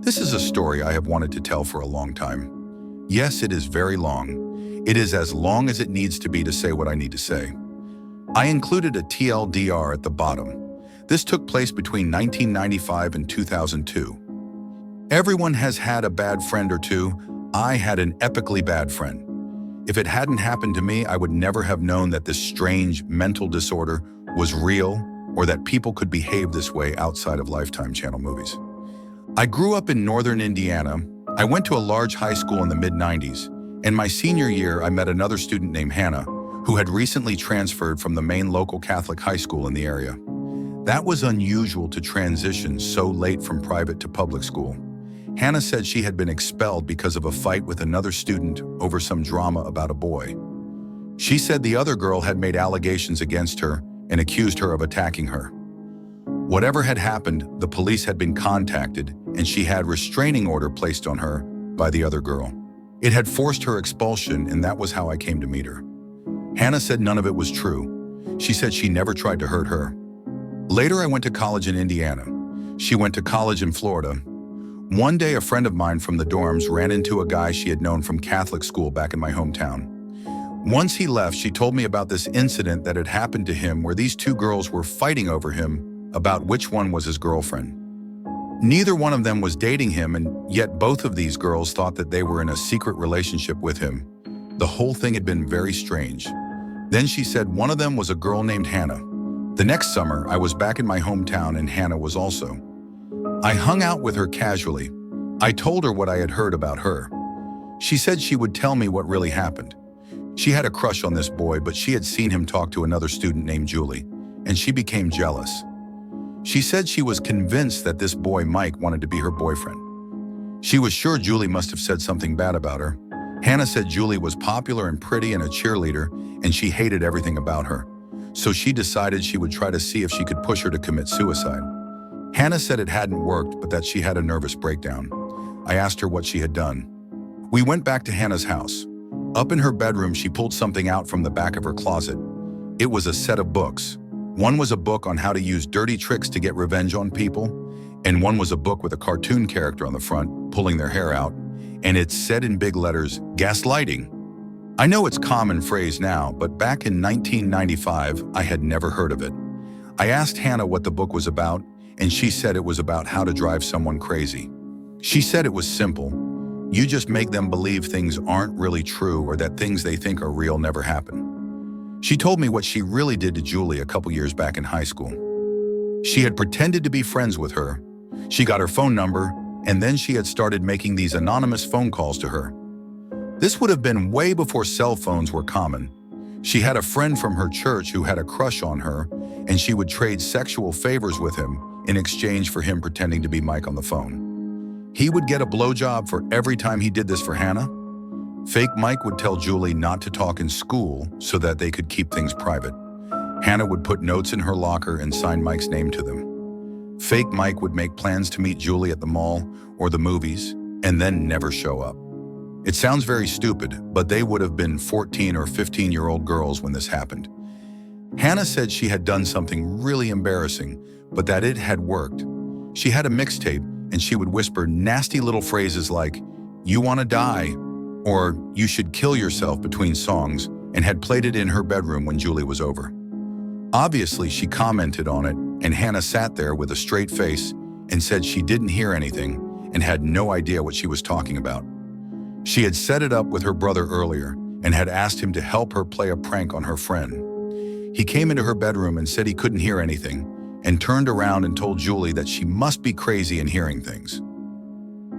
This is a story I have wanted to tell for a long time. Yes, it is very long. It is as long as it needs to be to say what I need to say. I included a TLDR at the bottom. This took place between 1995 and 2002. Everyone has had a bad friend or two. I had an epically bad friend. If it hadn't happened to me, I would never have known that this strange mental disorder was real or that people could behave this way outside of Lifetime Channel movies. I grew up in northern Indiana. I went to a large high school in the mid-90s. In my senior year, I met another student named Hannah, who had recently transferred from the main local Catholic high school in the area. That was unusual to transition so late from private to public school. Hannah said she had been expelled because of a fight with another student over some drama about a boy. She said the other girl had made allegations against her and accused her of attacking her. Whatever had happened, the police had been contacted and she had restraining order placed on her by the other girl. It had forced her expulsion, and that was how I came to meet her. Hannah said none of it was true. She said she never tried to hurt her. Later, I went to college in Indiana. She went to college in Florida. One day, a friend of mine from the dorms ran into a guy she had known from Catholic school back in my hometown. Once he left, she told me about this incident that had happened to him where these two girls were fighting over him about which one was his girlfriend. Neither one of them was dating him, and yet both of these girls thought that they were in a secret relationship with him. The whole thing had been very strange. Then she said one of them was a girl named Hannah. The next summer, I was back in my hometown and Hannah was also. I hung out with her casually. I told her what I had heard about her. She said she would tell me what really happened. She had a crush on this boy, but she had seen him talk to another student named Julie, and she became jealous. She said she was convinced that this boy, Mike, wanted to be her boyfriend. She was sure Julie must have said something bad about her. Hannah said Julie was popular and pretty and a cheerleader, and she hated everything about her. So she decided she would try to see if she could push her to commit suicide. Hannah said it hadn't worked, but that she had a nervous breakdown. I asked her what she had done. We went back to Hannah's house. Up in her bedroom, she pulled something out from the back of her closet. It was a set of books. One was a book on how to use dirty tricks to get revenge on people, and one was a book with a cartoon character on the front, pulling their hair out, and it said in big letters, gaslighting. I know it's a common phrase now, but back in 1995, I had never heard of it. I asked Hannah what the book was about, and she said it was about how to drive someone crazy. She said it was simple. You just make them believe things aren't really true or that things they think are real never happen. She told me what she really did to Julie a couple years back in high school. She had pretended to be friends with her. She got her phone number, and then she had started making these anonymous phone calls to her. This would have been way before cell phones were common. She had a friend from her church who had a crush on her, and she would trade sexual favors with him in exchange for him pretending to be Mike on the phone. He would get a blowjob for every time he did this for Hannah. Fake Mike would tell Julie not to talk in school so that they could keep things private. Hannah would put notes in her locker and sign Mike's name to them. Fake Mike would make plans to meet Julie at the mall or the movies and then never show up. It sounds very stupid, but they would have been 14 or 15-year-old girls when this happened. Hannah said she had done something really embarrassing, but that it had worked. She had a mixtape, and she would whisper nasty little phrases like, "You want to die," or "You should kill yourself" between songs, and had played it in her bedroom when Julie was over. Obviously, she commented on it, and Hannah sat there with a straight face and said she didn't hear anything and had no idea what she was talking about. She had set it up with her brother earlier and had asked him to help her play a prank on her friend. He came into her bedroom and said he couldn't hear anything and turned around and told Julie that she must be crazy and hearing things.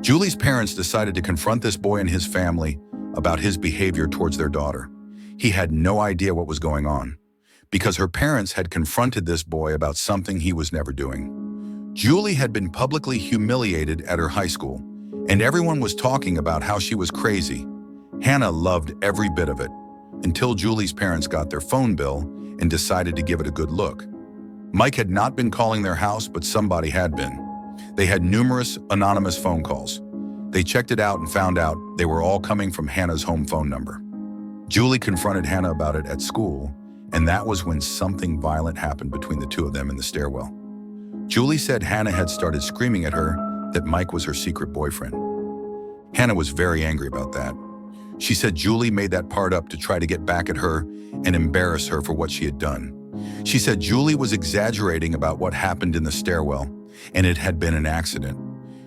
Julie's parents decided to confront this boy and his family about his behavior towards their daughter. He had no idea what was going on because her parents had confronted this boy about something he was never doing. Julie had been publicly humiliated at her high school, and everyone was talking about how she was crazy. Hannah loved every bit of it until Julie's parents got their phone bill and decided to give it a good look. Mike had not been calling their house, but somebody had been. They had numerous anonymous phone calls. They checked it out and found out they were all coming from Hannah's home phone number. Julie confronted Hannah about it at school, and that was when something violent happened between the two of them in the stairwell. Julie said Hannah had started screaming at her that Mike was her secret boyfriend. Hannah was very angry about that. She said Julie made that part up to try to get back at her and embarrass her for what she had done. She said Julie was exaggerating about what happened in the stairwell, and it had been an accident.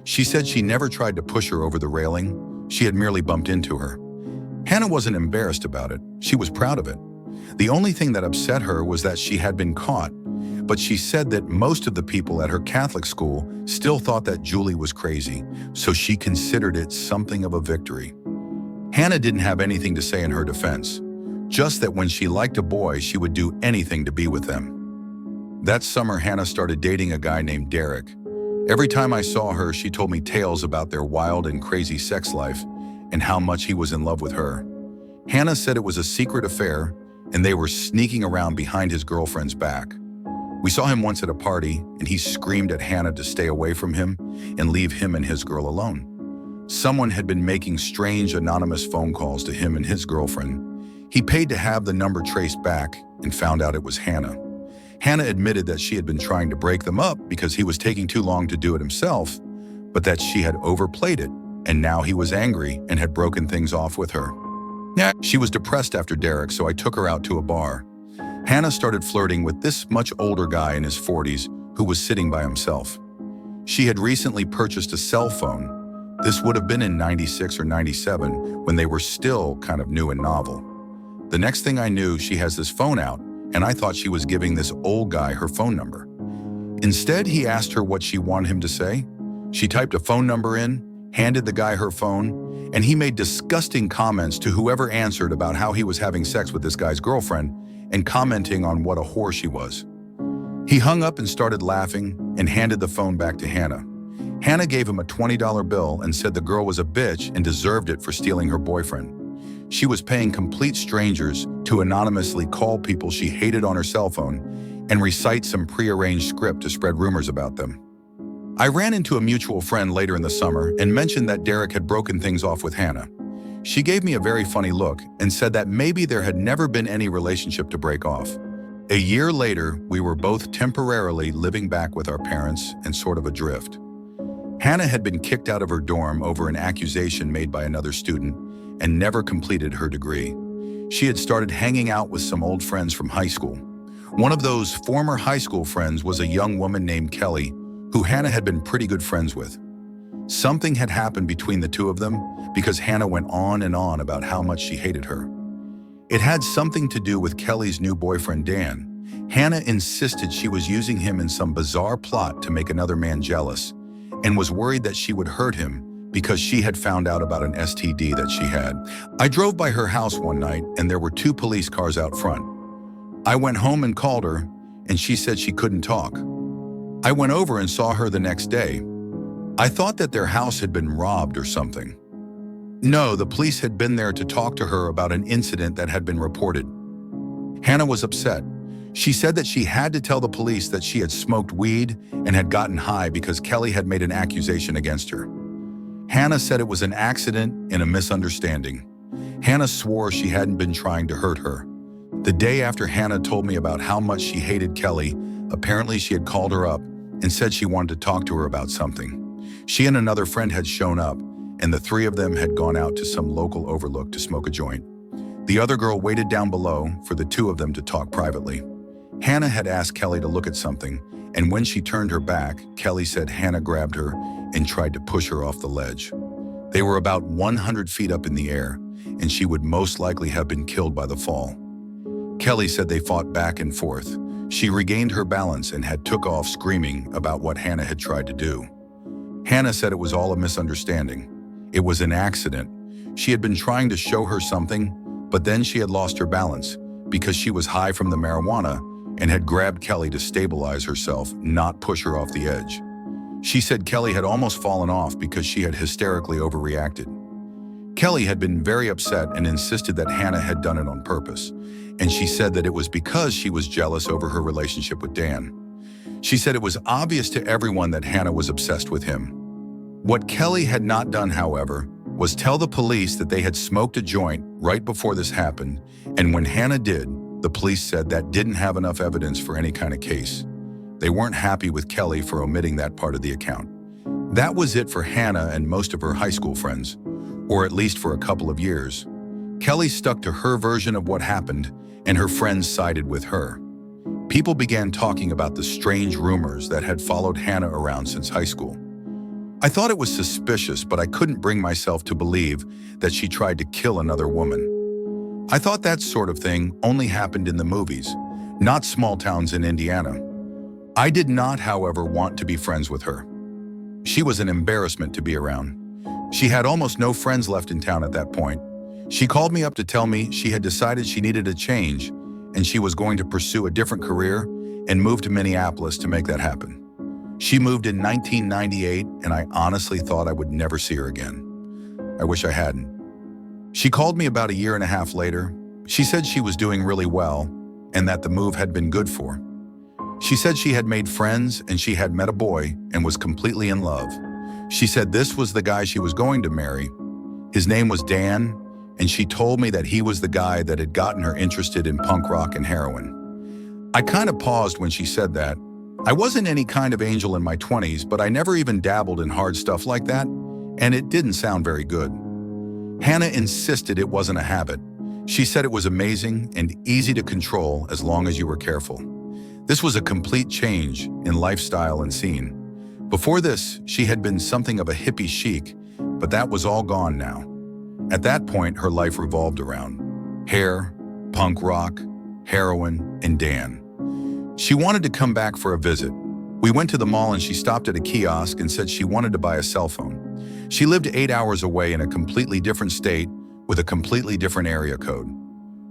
She said she never tried to push her over the railing. She had merely bumped into her. Hannah wasn't embarrassed about it. She was proud of it. The only thing that upset her was that she had been caught, but she said that most of the people at her Catholic school still thought that Julie was crazy, so she considered it something of a victory. Hannah didn't have anything to say in her defense, just that when she liked a boy, she would do anything to be with them. That summer, Hannah started dating a guy named Derek. Every time I saw her, she told me tales about their wild and crazy sex life and how much he was in love with her. Hannah said it was a secret affair and they were sneaking around behind his girlfriend's back. We saw him once at a party and he screamed at Hannah to stay away from him and leave him and his girl alone. Someone had been making strange anonymous phone calls to him and his girlfriend. He paid to have the number traced back and found out it was Hannah. Hannah admitted that she had been trying to break them up because he was taking too long to do it himself, but that she had overplayed it, and now he was angry and had broken things off with her. She was depressed after Derek, so I took her out to a bar. Hannah started flirting with this much older guy in his 40s who was sitting by himself. She had recently purchased a cell phone. This would have been in '96 or '97 when they were still kind of new and novel. The next thing I knew, she has this phone out, and I thought she was giving this old guy her phone number. Instead, he asked her what she wanted him to say. She typed a phone number in, handed the guy her phone, and he made disgusting comments to whoever answered about how he was having sex with this guy's girlfriend and commenting on what a whore she was. He hung up and started laughing and handed the phone back to Hannah. Hannah gave him a $20 bill and said the girl was a bitch and deserved it for stealing her boyfriend. She was paying complete strangers to anonymously call people she hated on her cell phone and recite some prearranged script to spread rumors about them. I ran into a mutual friend later in the summer and mentioned that Derek had broken things off with Hannah. She gave me a very funny look and said that maybe there had never been any relationship to break off. A year later, we were both temporarily living back with our parents and sort of adrift. Hannah had been kicked out of her dorm over an accusation made by another student and never completed her degree. She had started hanging out with some old friends from high school. One of those former high school friends was a young woman named Kelly, who Hannah had been pretty good friends with. Something had happened between the two of them because Hannah went on and on about how much she hated her. It had something to do with Kelly's new boyfriend, Dan. Hannah insisted she was using him in some bizarre plot to make another man jealous and was worried that she would hurt him because she had found out about an STD that she had. I drove by her house one night and there were 2 police cars out front. I went home and called her and she said she couldn't talk. I went over and saw her the next day. I thought that their house had been robbed or something. No, the police had been there to talk to her about an incident that had been reported. Hannah was upset. She said that she had to tell the police that she had smoked weed and had gotten high because Kelly had made an accusation against her. Hannah said it was an accident and a misunderstanding. Hannah swore she hadn't been trying to hurt her. The day after Hannah told me about how much she hated Kelly, apparently she had called her up and said she wanted to talk to her about something. She and another friend had shown up, and the 3 of them had gone out to some local overlook to smoke a joint. The other girl waited down below for the 2 of them to talk privately. Hannah had asked Kelly to look at something, and when she turned her back, Kelly said Hannah grabbed her and tried to push her off the ledge. They were about 100 feet up in the air, and she would most likely have been killed by the fall. Kelly said they fought back and forth. She regained her balance and had took off screaming about what Hannah had tried to do. Hannah said it was all a misunderstanding. It was an accident. She had been trying to show her something, but then she had lost her balance because she was high from the marijuana and had grabbed Kelly to stabilize herself, not push her off the edge. She said Kelly had almost fallen off because she had hysterically overreacted. Kelly had been very upset and insisted that Hannah had done it on purpose, and she said that it was because she was jealous over her relationship with Dan. She said it was obvious to everyone that Hannah was obsessed with him. What Kelly had not done, however, was tell the police that they had smoked a joint right before this happened, and when Hannah did, the police said that didn't have enough evidence for any kind of case. They weren't happy with Kelly for omitting that part of the account. That was it for Hannah and most of her high school friends, or at least for a couple of years. Kelly stuck to her version of what happened, and her friends sided with her. People began talking about the strange rumors that had followed Hannah around since high school. I thought it was suspicious, but I couldn't bring myself to believe that she tried to kill another woman. I thought that sort of thing only happened in the movies, not small towns in Indiana. I did not, however, want to be friends with her. She was an embarrassment to be around. She had almost no friends left in town at that point. She called me up to tell me she had decided she needed a change and she was going to pursue a different career and move to Minneapolis to make that happen. She moved in 1998, and I honestly thought I would never see her again. I wish I hadn't. She called me about a year and a half later. She said she was doing really well and that the move had been good for her. She said she had made friends and she had met a boy and was completely in love. She said this was the guy she was going to marry. His name was Dan, and she told me that he was the guy that had gotten her interested in punk rock and heroin. I kind of paused when she said that. I wasn't any kind of angel in my 20s, but I never even dabbled in hard stuff like that, and it didn't sound very good. Hannah insisted it wasn't a habit. She said it was amazing and easy to control as long as you were careful. This was a complete change in lifestyle and scene. Before this, she had been something of a hippie chic, but that was all gone now. At that point, her life revolved around hair, punk rock, heroin, and Dan. She wanted to come back for a visit. We went to the mall and she stopped at a kiosk and said she wanted to buy a cell phone. She lived 8 hours away in a completely different state with a completely different area code.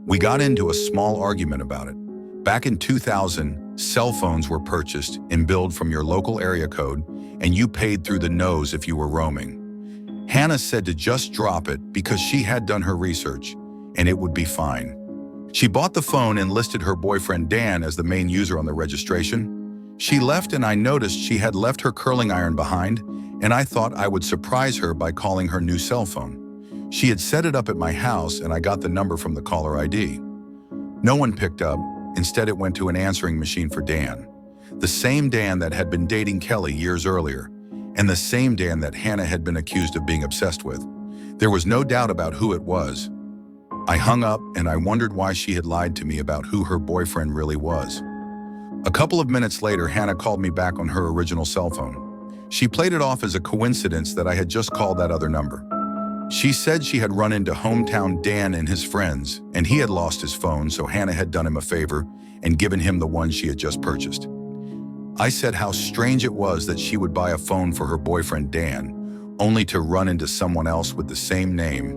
We got into a small argument about it. Back in 2000, cell phones were purchased and billed from your local area code, and you paid through the nose if you were roaming. Hannah said to just drop it because she had done her research, and it would be fine. She bought the phone and listed her boyfriend Dan as the main user on the registration. She left and I noticed she had left her curling iron behind, and I thought I would surprise her by calling her new cell phone. She had set it up at my house and I got the number from the caller ID. No one picked up. Instead, it went to an answering machine for Dan. The same Dan that had been dating Kelly years earlier, and the same Dan that Hannah had been accused of being obsessed with. There was no doubt about who it was. I hung up and I wondered why she had lied to me about who her boyfriend really was. A couple of minutes later, Hannah called me back on her original cell phone. She played it off as a coincidence that I had just called that other number. She said she had run into hometown Dan and his friends, and he had lost his phone, so Hannah had done him a favor and given him the one she had just purchased. I said how strange it was that she would buy a phone for her boyfriend Dan, only to run into someone else with the same name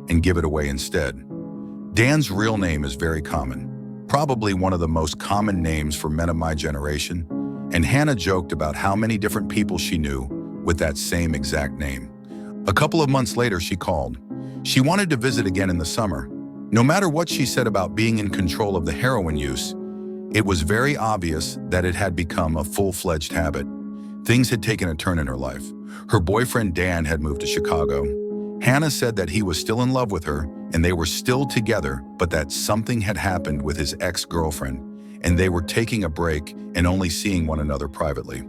and give it away instead. Dan's real name is very common, probably one of the most common names for men of my generation, and Hannah joked about how many different people she knew with that same exact name. A couple of months later, she called. She wanted to visit again in the summer. No matter what she said about being in control of the heroin use, it was very obvious that it had become a full-fledged habit. Things had taken a turn in her life. Her boyfriend Dan had moved to Chicago. Hannah said that he was still in love with her and they were still together, but that something had happened with his ex-girlfriend and they were taking a break and only seeing one another privately.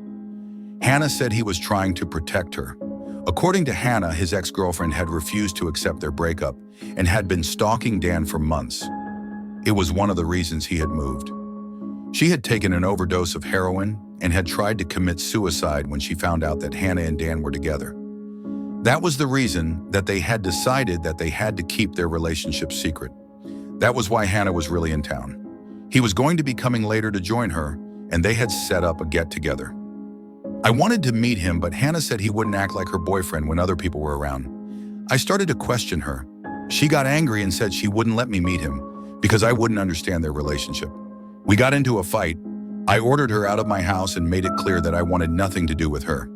Hannah said he was trying to protect her. According to Hannah, his ex-girlfriend had refused to accept their breakup and had been stalking Dan for months. It was one of the reasons he had moved. She had taken an overdose of heroin and had tried to commit suicide when she found out that Hannah and Dan were together. That was the reason that they had decided that they had to keep their relationship secret. That was why Hannah was really in town. He was going to be coming later to join her, and they had set up a get-together. I wanted to meet him, but Hannah said he wouldn't act like her boyfriend when other people were around. I started to question her. She got angry and said she wouldn't let me meet him because I wouldn't understand their relationship. We got into a fight. I ordered her out of my house and made it clear that I wanted nothing to do with her.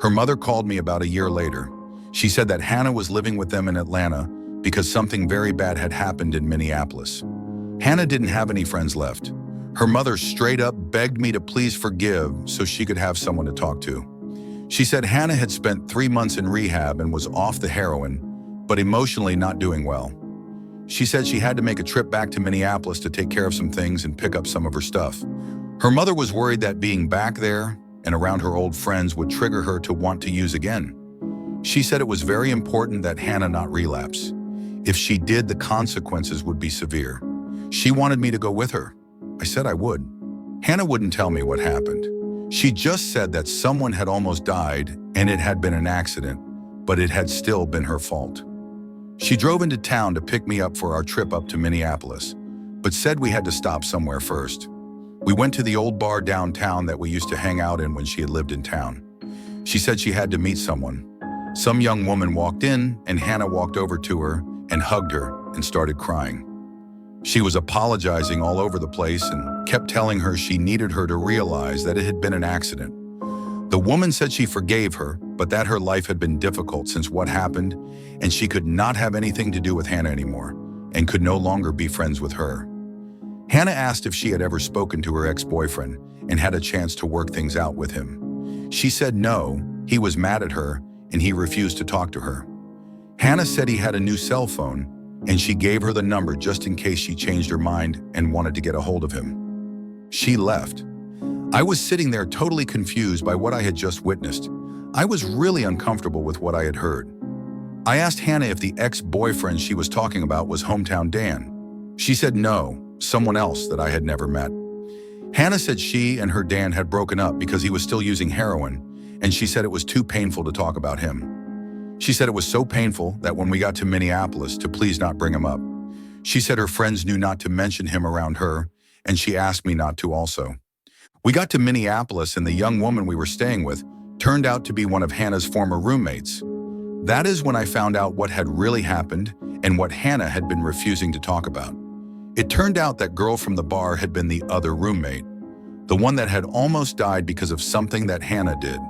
Her mother called me about a year later. She said that Hannah was living with them in Atlanta because something very bad had happened in Minneapolis. Hannah didn't have any friends left. Her mother straight up begged me to please forgive so she could have someone to talk to. She said Hannah had spent 3 months in rehab and was off the heroin, but emotionally not doing well. She said she had to make a trip back to Minneapolis to take care of some things and pick up some of her stuff. Her mother was worried that being back there and around her old friends would trigger her to want to use again. She said it was very important that Hannah not relapse. If she did, the consequences would be severe. She wanted me to go with her. I said I would. Hannah wouldn't tell me what happened. She just said that someone had almost died and it had been an accident, but it had still been her fault. She drove into town to pick me up for our trip up to Minneapolis, but said we had to stop somewhere first. We went to the old bar downtown that we used to hang out in when she had lived in town. She said she had to meet someone. Some young woman walked in, and Hannah walked over to her and hugged her and started crying. She was apologizing all over the place and kept telling her she needed her to realize that it had been an accident. The woman said she forgave her, but that her life had been difficult since what happened, and she could not have anything to do with Hannah anymore and could no longer be friends with her. Hannah asked if she had ever spoken to her ex-boyfriend and had a chance to work things out with him. She said no, he was mad at her and he refused to talk to her. Hannah said he had a new cell phone and she gave her the number just in case she changed her mind and wanted to get a hold of him. She left. I was sitting there totally confused by what I had just witnessed. I was really uncomfortable with what I had heard. I asked Hannah if the ex-boyfriend she was talking about was hometown Dan. She said no, someone else that I had never met. Hannah said she and her Dan had broken up because he was still using heroin, and she said it was too painful to talk about him. She said it was so painful that when we got to Minneapolis to please not bring him up. She said her friends knew not to mention him around her, and she asked me not to also. We got to Minneapolis and the young woman we were staying with turned out to be one of Hannah's former roommates. That is when I found out what had really happened and what Hannah had been refusing to talk about. It turned out that girl from the bar had been the other roommate, the one that had almost died because of something that Hannah did.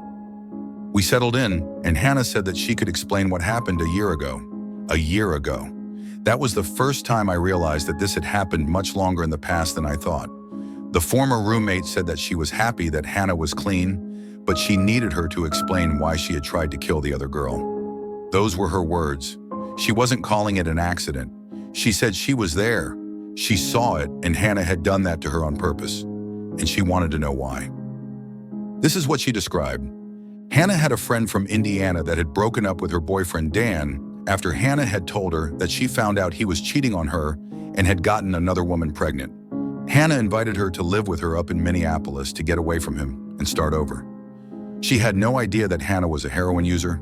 We settled in, and Hannah said that she could explain what happened a year ago. A year ago. That was the first time I realized that this had happened much longer in the past than I thought. The former roommate said that she was happy that Hannah was clean, but she needed her to explain why she had tried to kill the other girl. Those were her words. She wasn't calling it an accident. She said she was there. She saw it, and Hannah had done that to her on purpose, and she wanted to know why. This is what she described. Hannah had a friend from Indiana that had broken up with her boyfriend Dan after Hannah had told her that she found out he was cheating on her and had gotten another woman pregnant. Hannah invited her to live with her up in Minneapolis to get away from him and start over. She had no idea that Hannah was a heroin user.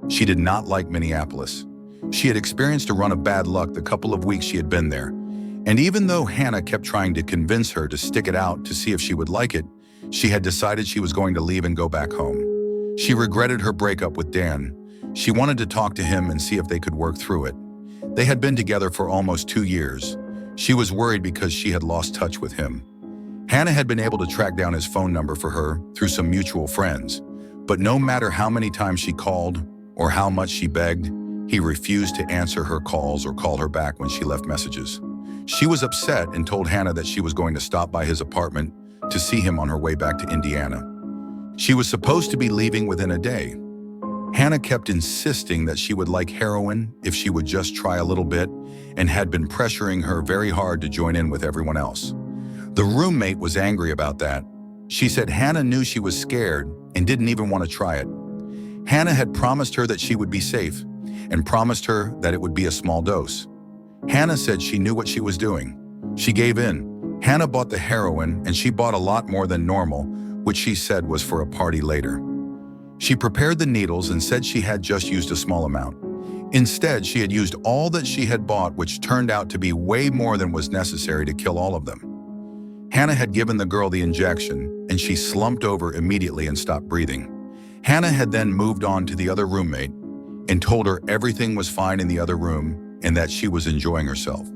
She did not like Minneapolis. She had experienced a run of bad luck the couple of weeks she had been there. And even though Hannah kept trying to convince her to stick it out to see if she would like it, she had decided she was going to leave and go back home. She regretted her breakup with Dan. She wanted to talk to him and see if they could work through it. They had been together for almost 2 years. She was worried because she had lost touch with him. Hannah had been able to track down his phone number for her through some mutual friends, but no matter how many times she called or how much she begged, he refused to answer her calls or call her back when she left messages. She was upset and told Hannah that she was going to stop by his apartment to see him on her way back to Indiana. She was supposed to be leaving within a day. Hannah kept insisting that she would like heroin if she would just try a little bit and had been pressuring her very hard to join in with everyone else. The roommate was angry about that. She said Hannah knew she was scared and didn't even want to try it. Hannah had promised her that she would be safe and promised her that it would be a small dose. Hannah said she knew what she was doing. She gave in. Hannah bought the heroin and she bought a lot more than normal, which she said was for a party later. She prepared the needles and said she had just used a small amount. Instead, she had used all that she had bought, which turned out to be way more than was necessary to kill all of them. Hannah had given the girl the injection, and she slumped over immediately and stopped breathing. Hannah had then moved on to the other roommate and told her everything was fine in the other room and that she was enjoying herself.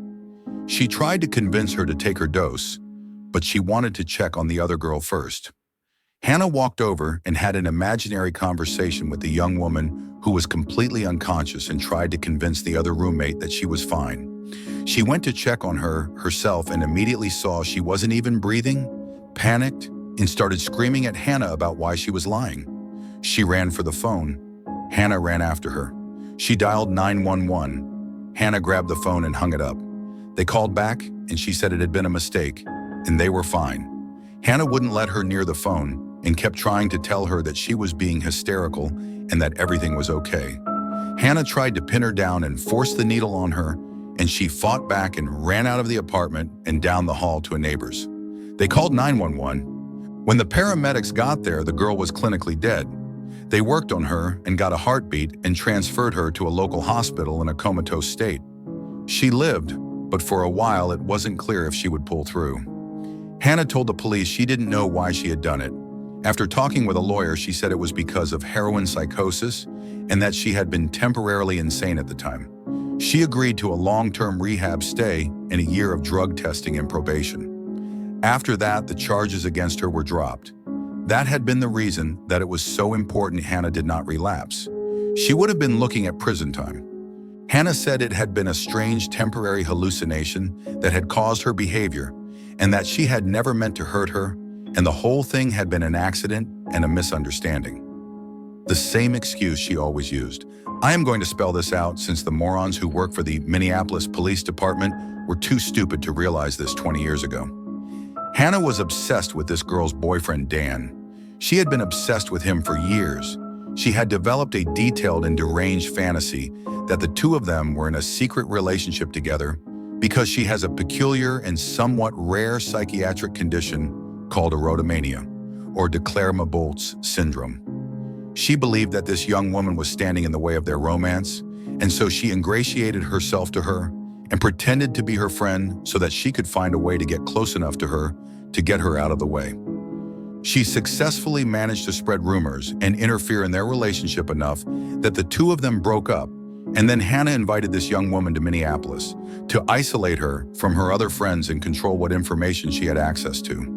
She tried to convince her to take her dose, but she wanted to check on the other girl first. Hannah walked over and had an imaginary conversation with the young woman who was completely unconscious and tried to convince the other roommate that she was fine. She went to check on her herself and immediately saw she wasn't even breathing, panicked, and started screaming at Hannah about why she was lying. She ran for the phone. Hannah ran after her. She dialed 911. Hannah grabbed the phone and hung it up. They called back and she said it had been a mistake and they were fine. Hannah wouldn't let her near the phone and kept trying to tell her that she was being hysterical and that everything was okay. Hannah tried to pin her down and force the needle on her, and she fought back and ran out of the apartment and down the hall to a neighbor's. They called 911. When the paramedics got there, the girl was clinically dead. They worked on her and got a heartbeat and transferred her to a local hospital in a comatose state. She lived, but for a while it wasn't clear if she would pull through. Hannah told the police she didn't know why she had done it. After talking with a lawyer, she said it was because of heroin psychosis and that she had been temporarily insane at the time. She agreed to a long-term rehab stay and a year of drug testing and probation. After that, the charges against her were dropped. That had been the reason that it was so important Hannah did not relapse. She would have been looking at prison time. Hannah said it had been a strange temporary hallucination that had caused her behavior and that she had never meant to hurt her, and the whole thing had been an accident and a misunderstanding. The same excuse she always used. I am going to spell this out since the morons who work for the Minneapolis Police Department were too stupid to realize this 20 years ago. Hannah was obsessed with this girl's boyfriend, Dan. She had been obsessed with him for years. She had developed a detailed and deranged fantasy that the two of them were in a secret relationship together because she has a peculiar and somewhat rare psychiatric condition called erotomania, or Declare-Ma-Bolt's syndrome. She believed that this young woman was standing in the way of their romance, and so she ingratiated herself to her and pretended to be her friend so that she could find a way to get close enough to her to get her out of the way. She successfully managed to spread rumors and interfere in their relationship enough that the two of them broke up, and then Hannah invited this young woman to Minneapolis to isolate her from her other friends and control what information she had access to.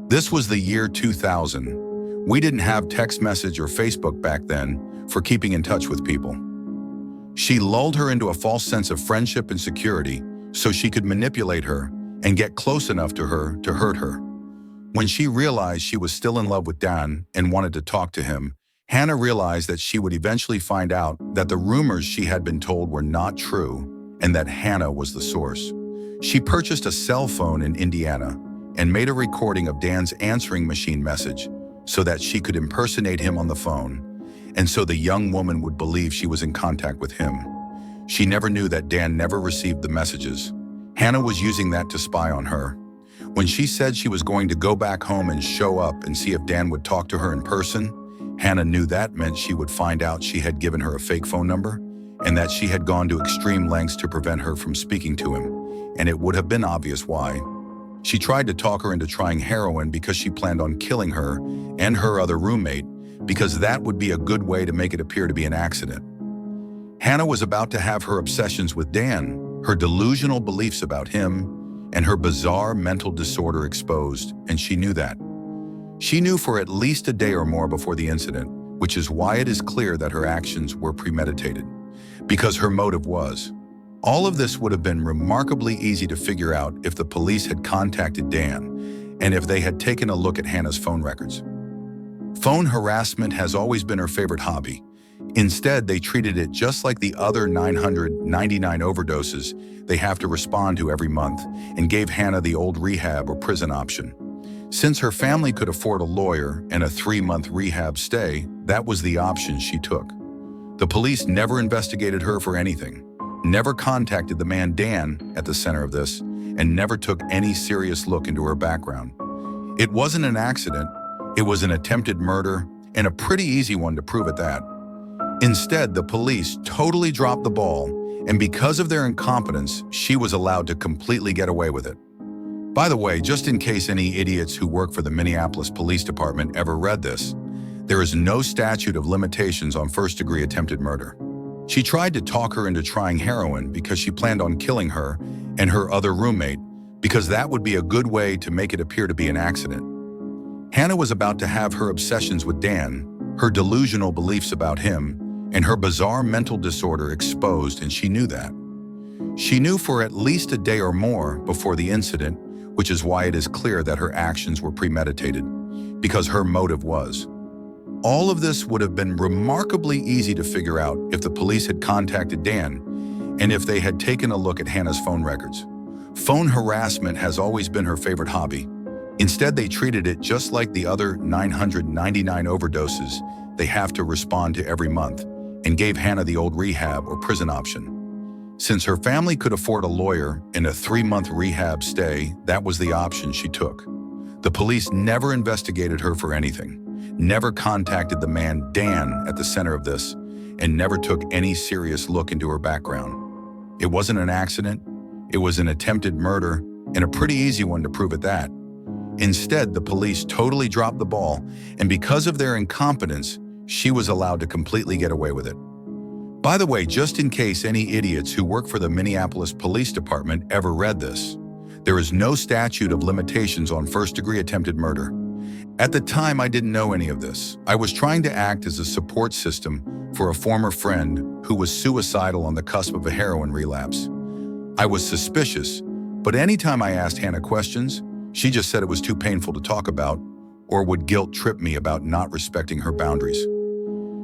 This was the year 2000. We didn't have text message or Facebook back then for keeping in touch with people. She lulled her into a false sense of friendship and security so she could manipulate her and get close enough to her to hurt her. When she realized she was still in love with Dan and wanted to talk to him, Hannah realized that she would eventually find out that the rumors she had been told were not true and that Hannah was the source. She purchased a cell phone in Indiana and made a recording of Dan's answering machine message so that she could impersonate him on the phone, and so the young woman would believe she was in contact with him. She never knew that Dan never received the messages. Hannah was using that to spy on her. When she said she was going to go back home and show up and see if Dan would talk to her in person, Hannah knew that meant she would find out she had given her a fake phone number and that she had gone to extreme lengths to prevent her from speaking to him, and it would have been obvious why. She tried to talk her into trying heroin because she planned on killing her and her other roommate, because that would be a good way to make it appear to be an accident. Hannah was about to have her obsessions with Dan, her delusional beliefs about him, and her bizarre mental disorder exposed, and she knew that. She knew for at least a day or more before the incident, which is why it is clear that her actions were premeditated, because her motive was. All of this would have been remarkably easy to figure out if the police had contacted Dan and if they had taken a look at Hannah's phone records. Phone harassment has always been her favorite hobby. Instead, they treated it just like the other 999 overdoses they have to respond to every month and gave Hannah the old rehab or prison option. Since her family could afford a lawyer and a 3-month rehab stay, that was the option she took. The police never investigated her for anything, never contacted the man Dan at the center of this, and never took any serious look into her background. It wasn't an accident, it was an attempted murder, and a pretty easy one to prove at that. Instead, the police totally dropped the ball, and because of their incompetence, she was allowed to completely get away with it. By the way, just in case any idiots who work for the Minneapolis Police Department ever read this, there is no statute of limitations on first-degree attempted murder. She tried to talk her into trying heroin because she planned on killing her and her other roommate, because that would be a good way to make it appear to be an accident. Hannah was about to have her obsessions with Dan, her delusional beliefs about him, and her bizarre mental disorder exposed, and she knew that. She knew for at least a day or more before the incident, which is why it is clear that her actions were premeditated, because her motive was. All of this would have been remarkably easy to figure out if the police had contacted Dan and if they had taken a look at Hannah's phone records. Phone harassment has always been her favorite hobby. Instead, they treated it just like the other 999 overdoses they have to respond to every month, and gave Hannah the old rehab or prison option. Since her family could afford a lawyer and a 3-month rehab stay, that was the option she took. The police never investigated her for anything, never contacted the man Dan at the center of this, and never took any serious look into her background. It wasn't an accident, it was an attempted murder, and a pretty easy one to prove at that. Instead, the police totally dropped the ball, and because of their incompetence, she was allowed to completely get away with it. By the way, just in case any idiots who work for the Minneapolis Police Department ever read this, there is no statute of limitations on first-degree attempted murder. At the time, I didn't know any of this. I was trying to act as a support system for a former friend who was suicidal on the cusp of a heroin relapse. I was suspicious, but anytime I asked Hannah questions, she just said it was too painful to talk about or would guilt-trip me about not respecting her boundaries.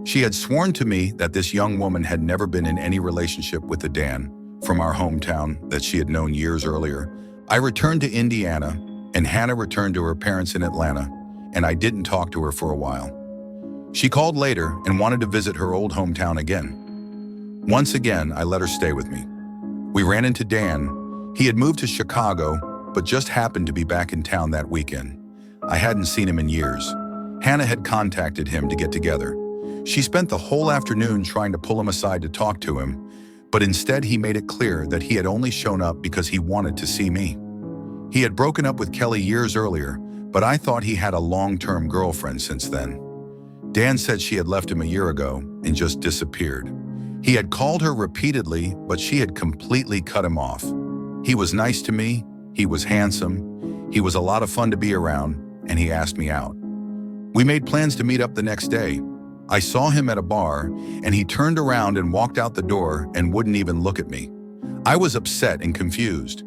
She had sworn to me that this young woman had never been in any relationship with the Dan from our hometown that she had known years earlier. I returned to Indiana, and Hannah returned to her parents in Atlanta, and I didn't talk to her for a while. She called later and wanted to visit her old hometown again. Once again, I let her stay with me. We ran into Dan. He had moved to Chicago, but just happened to be back in town that weekend. I hadn't seen him in years. Hannah had contacted him to get together. She spent the whole afternoon trying to pull him aside to talk to him, but instead he made it clear that he had only shown up because he wanted to see me. He had broken up with Kelly years earlier, but I thought he had a long-term girlfriend since then. Dan said she had left him a year ago and just disappeared. He had called her repeatedly, but she had completely cut him off. He was nice to me, he was handsome, he was a lot of fun to be around, and he asked me out. We made plans to meet up the next day. I saw him at a bar, and he turned around and walked out the door and wouldn't even look at me. I was upset and confused.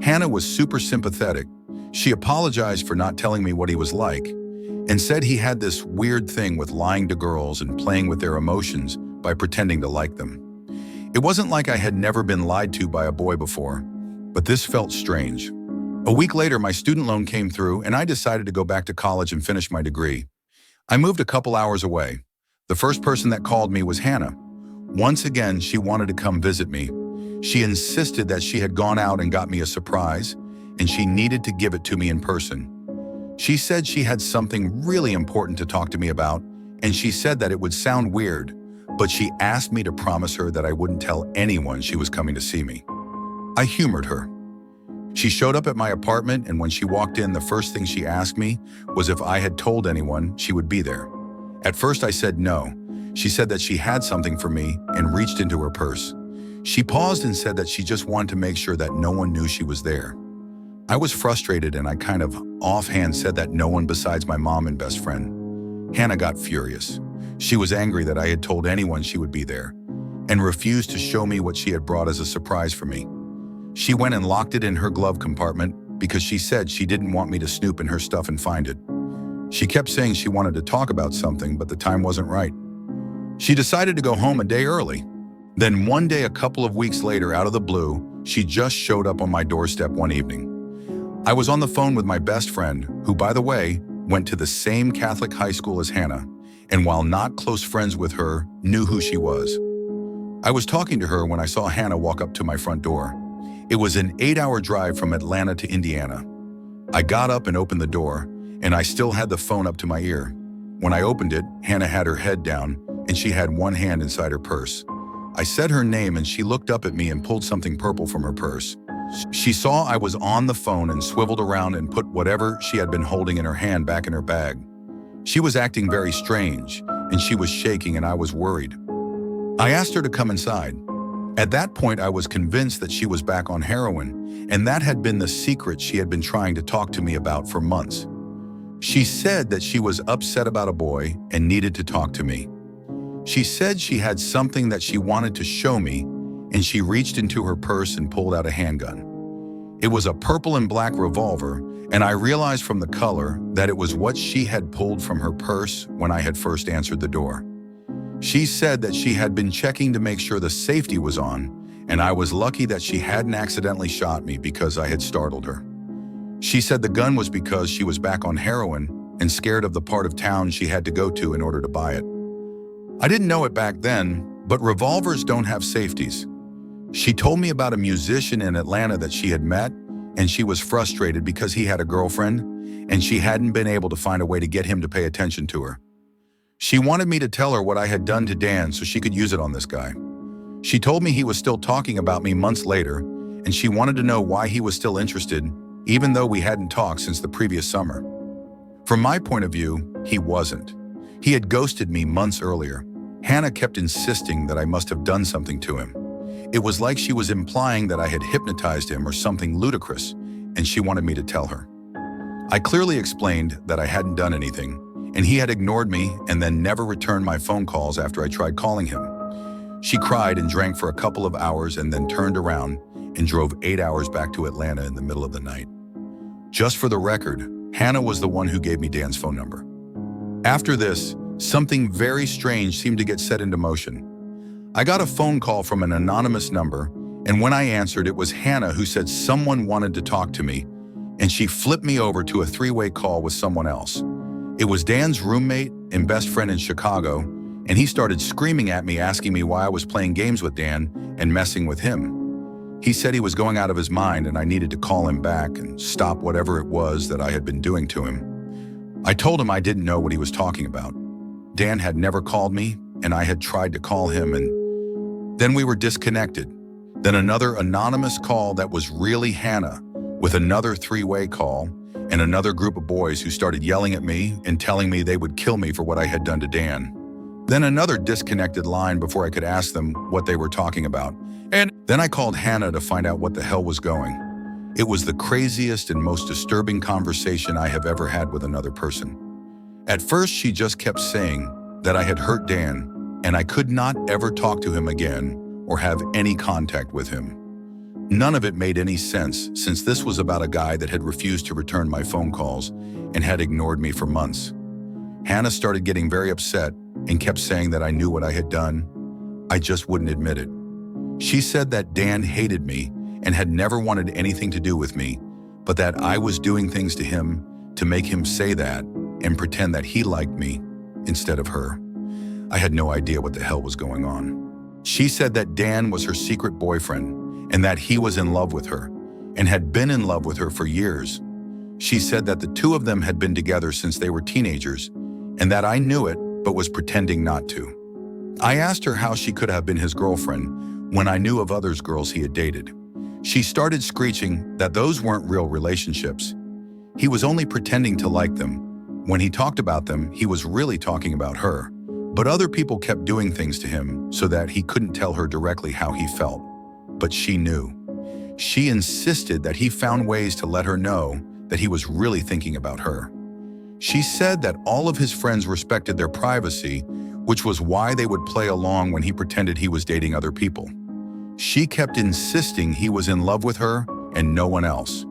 Hannah was super sympathetic. She apologized for not telling me what he was like, and said he had this weird thing with lying to girls and playing with their emotions by pretending to like them. It wasn't like I had never been lied to by a boy before, but this felt strange. A week later, my student loan came through, and I decided to go back to college and finish my degree. I moved a couple hours away. The first person that called me was Hannah. Once again, she wanted to come visit me. She insisted that she had gone out and got me a surprise, and she needed to give it to me in person. She said she had something really important to talk to me about, and she said that it would sound weird, but she asked me to promise her that I wouldn't tell anyone she was coming to see me. I humored her. She showed up at my apartment, and when she walked in, the first thing she asked me was if I had told anyone she would be there. At first, I said no. She said that she had something for me and reached into her purse. She paused and said that she just wanted to make sure that no one knew she was there. I was frustrated, and I kind of offhand said that no one besides my mom and best friend. Hannah got furious. She was angry that I had told anyone she would be there, and refused to show me what she had brought as a surprise for me. She went and locked it in her glove compartment because she said she didn't want me to snoop in her stuff and find it. She kept saying she wanted to talk about something, but the time wasn't right. She decided to go home a day early. Then one day, a couple of weeks later, out of the blue, she just showed up on my doorstep one evening. I was on the phone with my best friend, who, by the way, went to the same Catholic high school as Hannah, and while not close friends with her, knew who she was. I was talking to her when I saw Hannah walk up to my front door. It was an 8-hour drive from Atlanta to Indiana. I got up and opened the door, and I still had the phone up to my ear. When I opened it, Hannah had her head down, and she had one hand inside her purse. I said her name, and she looked up at me and pulled something purple from her purse. She saw I was on the phone and swiveled around and put whatever she had been holding in her hand back in her bag. She was acting very strange, and she was shaking, and I was worried. I asked her to come inside. At that point, I was convinced that she was back on heroin, and that had been the secret she had been trying to talk to me about for months. She said that she was upset about a boy and needed to talk to me. She said she had something that she wanted to show me, and she reached into her purse and pulled out a handgun. It was a purple and black revolver, and I realized from the color that it was what she had pulled from her purse when I had first answered the door. She said that she had been checking to make sure the safety was on, and I was lucky that she hadn't accidentally shot me because I had startled her. She said the gun was because she was back on heroin and scared of the part of town she had to go to in order to buy it. I didn't know it back then, but revolvers don't have safeties. She told me about a musician in Atlanta that she had met, and she was frustrated because he had a girlfriend, and she hadn't been able to find a way to get him to pay attention to her. She wanted me to tell her what I had done to Dan so she could use it on this guy. She told me he was still talking about me months later, and she wanted to know why he was still interested, even though we hadn't talked since the previous summer. From my point of view, he wasn't. He had ghosted me months earlier. Hannah kept insisting that I must have done something to him. It was like she was implying that I had hypnotized him or something ludicrous, and she wanted me to tell her. I clearly explained that I hadn't done anything, and he had ignored me and then never returned my phone calls after I tried calling him. She cried and drank for a couple of hours and then turned around and drove 8 hours back to Atlanta in the middle of the night. Just for the record, Hannah was the one who gave me Dan's phone number. After this, something very strange seemed to get set into motion. I got a phone call from an anonymous number, and when I answered, it was Hannah who said someone wanted to talk to me, and she flipped me over to a three-way call with someone else. It was Dan's roommate and best friend in Chicago, and he started screaming at me, asking me why I was playing games with Dan and messing with him. He said he was going out of his mind and I needed to call him back and stop whatever it was that I had been doing to him. I told him I didn't know what he was talking about. Dan had never called me, and I had tried to call him, and then we were disconnected. Then another anonymous call that was really Hannah, with another three-way call, and another group of boys who started yelling at me and telling me they would kill me for what I had done to Dan. Then another disconnected line before I could ask them what they were talking about. And then I called Hannah to find out what the hell was going. It was the craziest and most disturbing conversation I have ever had with another person. At first, she just kept saying that I had hurt Dan, and I could not ever talk to him again or have any contact with him. None of it made any sense, since this was about a guy that had refused to return my phone calls and had ignored me for months. Hannah started getting very upset and kept saying that I knew what I had done. I just wouldn't admit it. She said that Dan hated me and had never wanted anything to do with me, but that I was doing things to him to make him say that and pretend that he liked me instead of her. I had no idea what the hell was going on. She said that Dan was her secret boyfriend and that he was in love with her and had been in love with her for years. She said that the two of them had been together since they were teenagers and that I knew it but was pretending not to. I asked her how she could have been his girlfriend when I knew of others girls he had dated. She started screeching that those weren't real relationships. He was only pretending to like them. When he talked about them, he was really talking about her. But other people kept doing things to him so that he couldn't tell her directly how he felt. But she knew. She insisted that he found ways to let her know that he was really thinking about her. She said that all of his friends respected their privacy, which was why they would play along when he pretended he was dating other people. She kept insisting he was in love with her and no one else.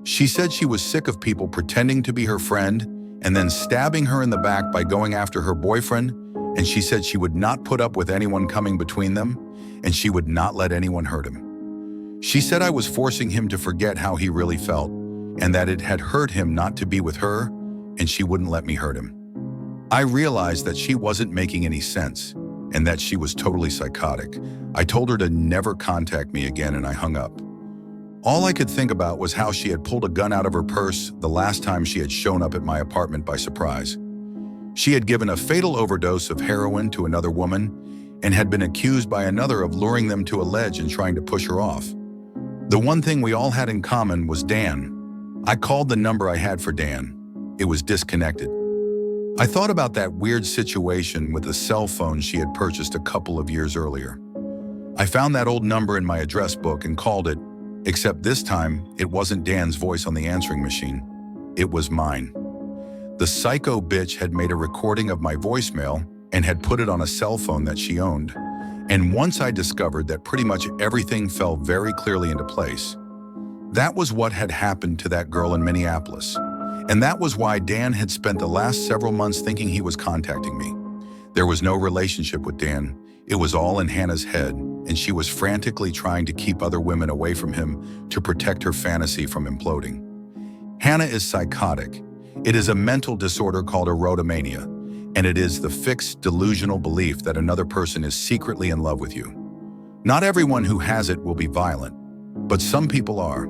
She said she was sick of people pretending to be her friend and then stabbing her in the back by going after her boyfriend, and she said she would not put up with anyone coming between them, and she would not let anyone hurt him. She said I was forcing him to forget how he really felt, and that it had hurt him not to be with her, and she wouldn't let me hurt him. I realized that she wasn't making any sense, and that she was totally psychotic. I told her to never contact me again, and I hung up. All I could think about was how she had pulled a gun out of her purse the last time she had shown up at my apartment by surprise. She had given a fatal overdose of heroin to another woman and had been accused by another of luring them to a ledge and trying to push her off. The one thing we all had in common was Dan. I called the number I had for Dan. It was disconnected. I thought about that weird situation with the cell phone she had purchased a couple of years earlier. I found that old number in my address book and called it, except this time it wasn't Dan's voice on the answering machine. It was mine. The psycho bitch had made a recording of my voicemail and had put it on a cell phone that she owned. And once I discovered that pretty much everything fell very clearly into place. That was what had happened to that girl in Minneapolis. And that was why Dan had spent the last several months thinking he was contacting me. There was no relationship with Dan. It was all in Hannah's head, and she was frantically trying to keep other women away from him to protect her fantasy from imploding. Hannah is psychotic. It is a mental disorder called erotomania, and it is the fixed, delusional belief that another person is secretly in love with you. Not everyone who has it will be violent, but some people are.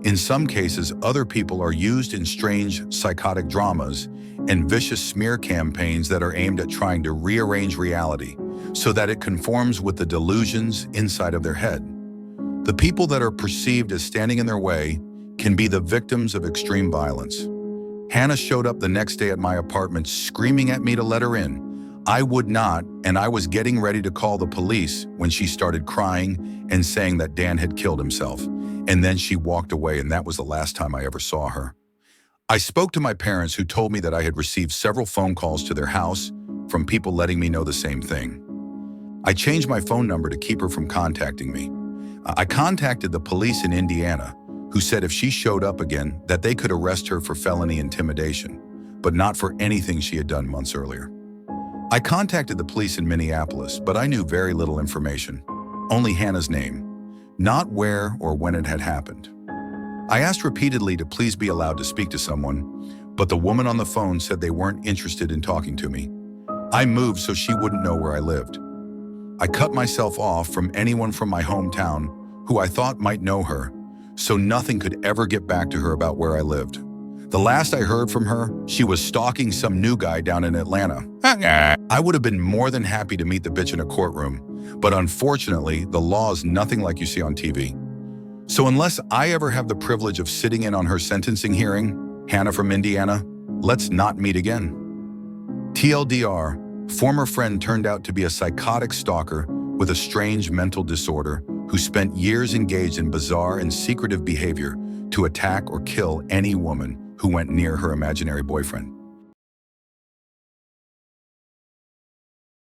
In some cases, other people are used in strange psychotic dramas and vicious smear campaigns that are aimed at trying to rearrange reality so that it conforms with the delusions inside of their head. The people that are perceived as standing in their way can be the victims of extreme violence. Hannah showed up the next day at my apartment screaming at me to let her in. I would not, and I was getting ready to call the police when she started crying and saying that Dan had killed himself. And then she walked away, and that was the last time I ever saw her. I spoke to my parents, who told me that I had received several phone calls to their house from people letting me know the same thing. I changed my phone number to keep her from contacting me. I contacted the police in Indiana, who said if she showed up again, that they could arrest her for felony intimidation, but not for anything she had done months earlier. I contacted the police in Minneapolis, but I knew very little information, only Hannah's name, not where or when it had happened. I asked repeatedly to please be allowed to speak to someone, but the woman on the phone said they weren't interested in talking to me. I moved so she wouldn't know where I lived. I cut myself off from anyone from my hometown who I thought might know her, so nothing could ever get back to her about where I lived. The last I heard from her, she was stalking some new guy down in Atlanta. I would have been more than happy to meet the bitch in a courtroom, but unfortunately, the law is nothing like you see on TV. So unless I ever have the privilege of sitting in on her sentencing hearing, Hannah from Indiana, let's not meet again. TLDR, former friend turned out to be a psychotic stalker with a strange mental disorder who spent years engaged in bizarre and secretive behavior to attack or kill any woman who went near her imaginary boyfriend.